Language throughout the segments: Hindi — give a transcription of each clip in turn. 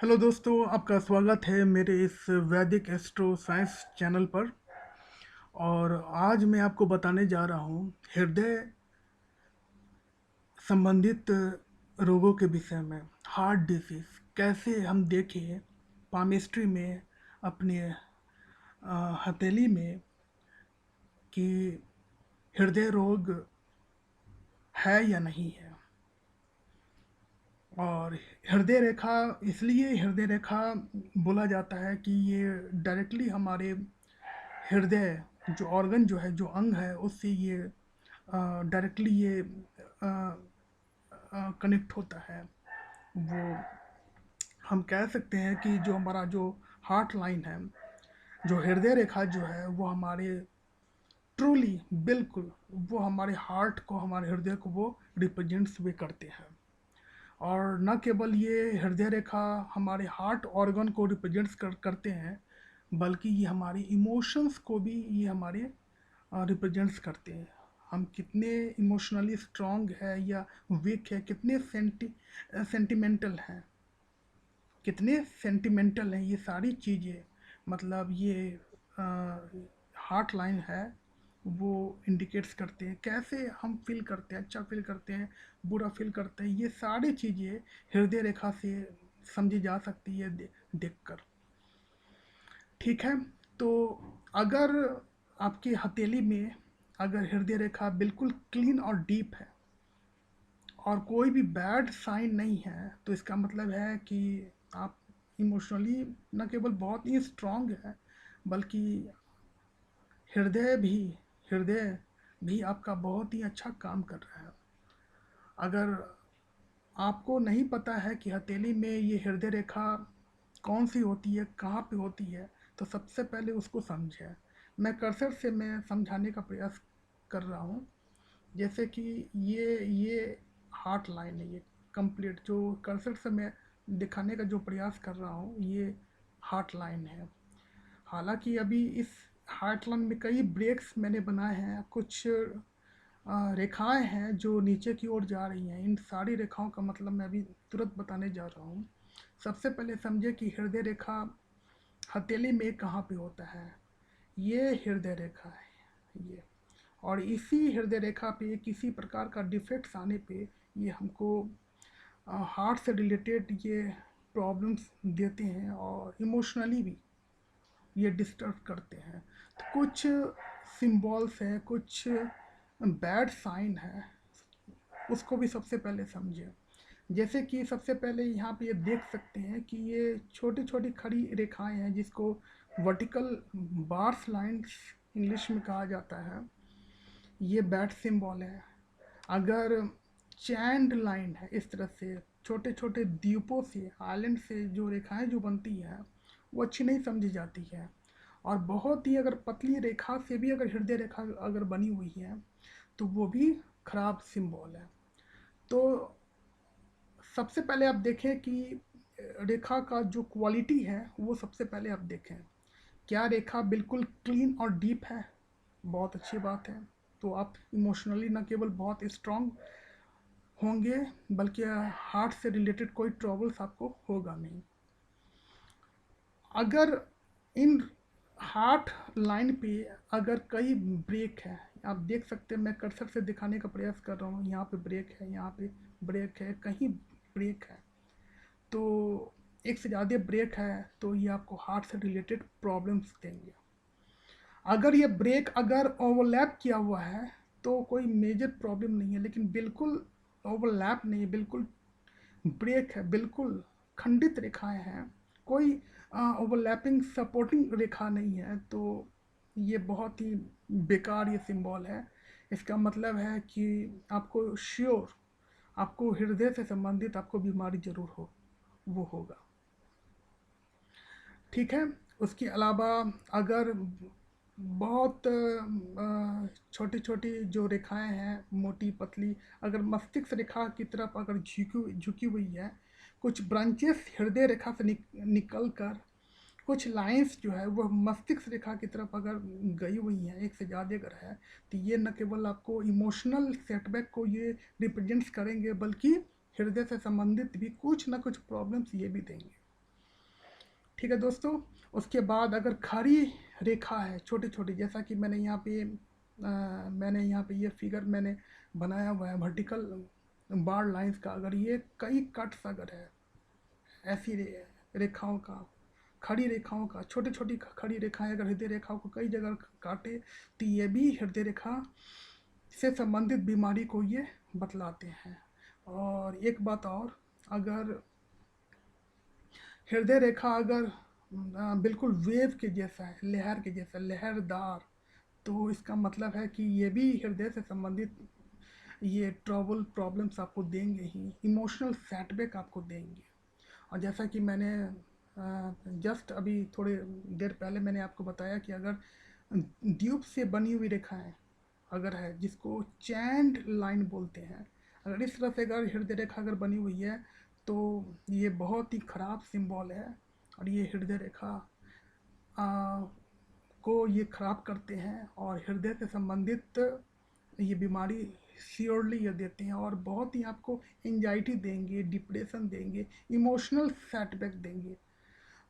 हेलो दोस्तों, आपका स्वागत है मेरे इस वैदिक एस्ट्रो साइंस चैनल पर। और आज मैं आपको बताने जा रहा हूँ हृदय संबंधित रोगों के विषय में। हार्ट डिजीज कैसे हम देखें पामिस्ट्री में, अपने हथेली में, कि हृदय रोग है या नहीं है। और हृदय रेखा, इसलिए हृदय रेखा बोला जाता है कि ये डायरेक्टली हमारे हृदय जो ऑर्गन जो है, जो अंग है, उससे ये डायरेक्टली ये कनेक्ट होता है। वो हम कह सकते हैं कि जो हमारा जो हार्ट लाइन है, जो हृदय रेखा जो है, वो हमारे ट्रूली बिल्कुल वो हमारे हार्ट को, हमारे हृदय को वो रिप्रेजेंट्स भी करते हैं। और न केवल ये हृदय रेखा हमारे हार्ट ऑर्गन को रिप्रेजेंट्स करते हैं, बल्कि ये हमारे इमोशंस को भी ये हमारे रिप्रेजेंट्स करते हैं। हम कितने इमोशनली स्ट्रांग है या वीक है, कितने सेंटिमेंटल हैं, कितने सेंटिमेंटल हैं, ये सारी चीज़ें मतलब ये हार्ट लाइन है, वो इंडिकेट्स करते हैं कैसे हम फील करते हैं, अच्छा फील करते हैं, बुरा फील करते हैं। ये सारी चीज़ें हृदय रेखा से समझी जा सकती है देखकर। ठीक है। तो अगर आपकी हथेली में अगर हृदय रेखा बिल्कुल क्लीन और डीप है और कोई भी बैड साइन नहीं है, तो इसका मतलब है कि आप इमोशनली न केवल बहुत ही स्ट्रांग है, बल्कि हृदय भी हृदय भी आपका बहुत ही अच्छा काम कर रहा है। अगर आपको नहीं पता है कि हथेली में ये हृदय रेखा कौन सी होती है, कहाँ पे होती है, तो सबसे पहले उसको समझें। मैं समझाने का प्रयास कर रहा हूँ। जैसे कि ये हार्ट लाइन है, ये कंप्लीट जो कर्सर से मैं दिखाने का जो प्रयास कर रहा हूँ, ये हार्ट लाइन है। हालांकि अभी इस हार्ट लाइन में कई ब्रेक्स मैंने बनाए हैं, कुछ रेखाएं हैं जो नीचे की ओर जा रही हैं। इन सारी रेखाओं का मतलब मैं अभी तुरंत बताने जा रहा हूँ। सबसे पहले समझे कि हृदय रेखा हथेली में कहाँ पे होता है। ये हृदय रेखा है ये। और इसी हृदय रेखा पे किसी प्रकार का डिफेक्ट्स आने पे ये हमको हार्ट से रिलेटेड ये प्रॉब्लम्स देते हैं, और इमोशनली भी ये डिस्टर्ब करते हैं। तो कुछ सिंबल्स हैं, कुछ बैड साइन है, उसको भी सबसे पहले समझें। जैसे कि सबसे पहले यहाँ पे ये देख सकते हैं कि ये छोटी छोटी खड़ी रेखाएं हैं, जिसको वर्टिकल बार्स लाइंस इंग्लिश में कहा जाता है। ये बैड सिंबल है। अगर चैंड लाइन है, इस तरह से छोटे छोटे द्वीपों से, आइलैंड से जो रेखाएं जो बनती है, वो अच्छी नहीं समझी जाती है। और बहुत ही अगर पतली रेखा से भी अगर हृदय रेखा अगर बनी हुई है, तो वो भी खराब सिंबल है। तो सबसे पहले आप देखें कि रेखा का जो क्वालिटी है, वो सबसे पहले आप देखें। क्या रेखा बिल्कुल क्लीन और डीप है? बहुत अच्छी बात है। तो आप इमोशनली न केवल बहुत स्ट्रांग होंगे, बल्कि हार्ट से रिलेटेड कोई ट्रबल्स आपको होगा नहीं। अगर इन हार्ट लाइन पे अगर कई ब्रेक है, आप देख सकते हैं, मैं कर्सर से दिखाने का प्रयास कर रहा हूँ, यहाँ पे ब्रेक है, यहाँ पे ब्रेक है, कहीं ब्रेक है, तो एक से ज़्यादा ब्रेक है, तो ये आपको हार्ट से रिलेटेड प्रॉब्लम्स देंगे। अगर ये ब्रेक अगर ओवरलैप किया हुआ है, तो कोई मेजर प्रॉब्लम नहीं है, लेकिन बिल्कुल ओवरलैप नहीं है, बिल्कुल ब्रेक है, बिल्कुल खंडित रेखाएं हैं, कोई ओवरलैपिंग सपोर्टिंग रेखा नहीं है, तो ये बहुत ही बेकार ये सिंबल है। इसका मतलब है कि आपको श्योर, आपको हृदय से संबंधित आपको बीमारी जरूर हो, वो होगा। ठीक है। उसके अलावा अगर बहुत छोटी छोटी जो रेखाएं हैं, मोटी पतली, अगर मस्तिष्क रेखा की तरफ अगर झुकी झुकी हुई है, कुछ ब्रांचेस हृदय रेखा से निकल कर कुछ लाइंस जो है वो मस्तिष्क रेखा की तरफ अगर गई हुई हैं, एक से ज़्यादा अगर है, तो ये न केवल आपको इमोशनल सेटबैक को ये रिप्रेजेंट्स करेंगे, बल्कि हृदय से संबंधित भी कुछ ना कुछ प्रॉब्लम्स ये भी देंगे। ठीक है दोस्तों। उसके बाद अगर खड़ी रेखा है छोटी छोटी, जैसा कि मैंने यहाँ पे ये फिगर मैंने बनाया हुआ है वर्टिकल बार लाइंस का, अगर ये कई कट्स अगर है ऐसी रेखाओं का, खड़ी रेखाओं का, छोटी छोटी खड़ी रेखाएं अगर हृदय रेखाओं को कई जगह काटे तो ये भी हृदय रेखा से संबंधित बीमारी को ये बतलाते हैं। और एक बात और, अगर हृदय रेखा अगर बिल्कुल वेव के जैसा है, लहर के जैसा, लहरदार, तो इसका मतलब है कि ये भी हृदय से संबंधित ये ट्रबल प्रॉब्लम्स आपको देंगे ही, इमोशनल सेटबैक आपको देंगे। और जैसा कि मैंने जस्ट अभी थोड़े देर पहले मैंने आपको बताया कि अगर ट्यूब से बनी हुई रेखाएं अगर है, जिसको चैंड लाइन बोलते हैं, अगर इस तरह से अगर हृदय रेखा अगर बनी हुई है तो ये बहुत ही ख़राब सिंबल है। और ये हृदय रेखा को ये ख़राब करते हैं और हृदय से संबंधित ये बीमारी श्योरली ये देते हैं, और बहुत ही आपको एंजाइटी देंगे, डिप्रेशन देंगे, इमोशनल सेटबैक देंगे।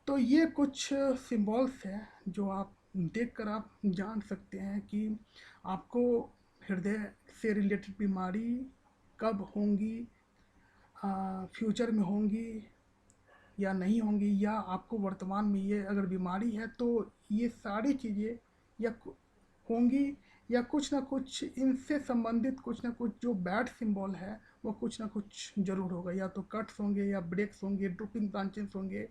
तो ये कुछ सिंबल्स हैं जो आप देखकर आप जान सकते हैं कि आपको हृदय से रिलेटेड बीमारी कब होंगी, फ्यूचर में होंगी या नहीं होंगी, या आपको वर्तमान में ये अगर बीमारी है तो ये सारी चीज़ें या होंगी, या कुछ ना कुछ इनसे संबंधित कुछ ना कुछ जो बैड सिंबल है वो कुछ ना कुछ ज़रूर होगा, या तो कट्स होंगे, या ब्रेक्स होंगे, ड्रूपिंग ब्रांचेस होंगे,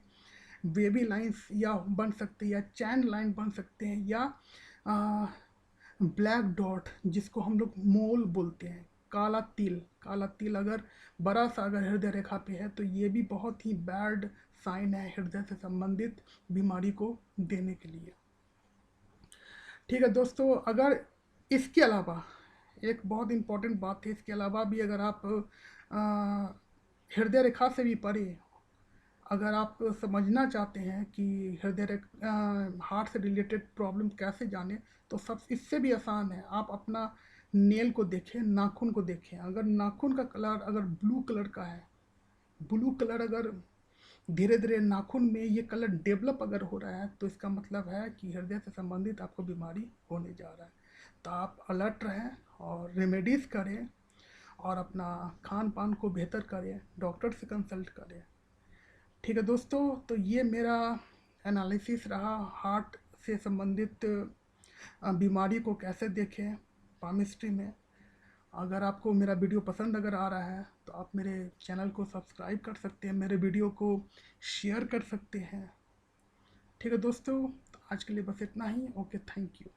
वेवी लाइंस या बन सकते हैं, या चैन लाइन बन सकते हैं, या ब्लैक डॉट जिसको हम लोग मोल बोलते हैं, काला तिल, काला तिल अगर बड़ा सा अगर हृदय रेखा पे है तो ये भी बहुत ही बैड साइन है हृदय से संबंधित बीमारी को देने के लिए। ठीक है दोस्तों, अगर इसके अलावा एक बहुत इम्पोर्टेंट बात है, इसके अलावा भी अगर आप हृदय रेखा से भी परे अगर आप समझना चाहते हैं कि हार्ट से रिलेटेड प्रॉब्लम कैसे जाने, तो सब इससे भी आसान है। आप अपना नेल को देखें, नाखून को देखें, अगर नाखून का कलर अगर ब्लू कलर का है, ब्लू कलर अगर धीरे धीरे नाखून में ये कलर डेवलप अगर हो रहा है तो इसका मतलब है कि हृदय से संबंधित आपको बीमारी होने जा रहा है। तो आप अलर्ट रहें और रेमेडीज़ करें और अपना खान पान को बेहतर करें, डॉक्टर से कंसल्ट करें। ठीक है दोस्तों, तो ये मेरा एनालिसिस रहा हार्ट से संबंधित बीमारी को कैसे देखें पामिस्ट्री में। अगर आपको मेरा वीडियो पसंद अगर आ रहा है तो आप मेरे चैनल को सब्सक्राइब कर सकते हैं, मेरे वीडियो को शेयर कर सकते हैं। ठीक है दोस्तों, तो आज के लिए बस इतना ही। Okay, thank you.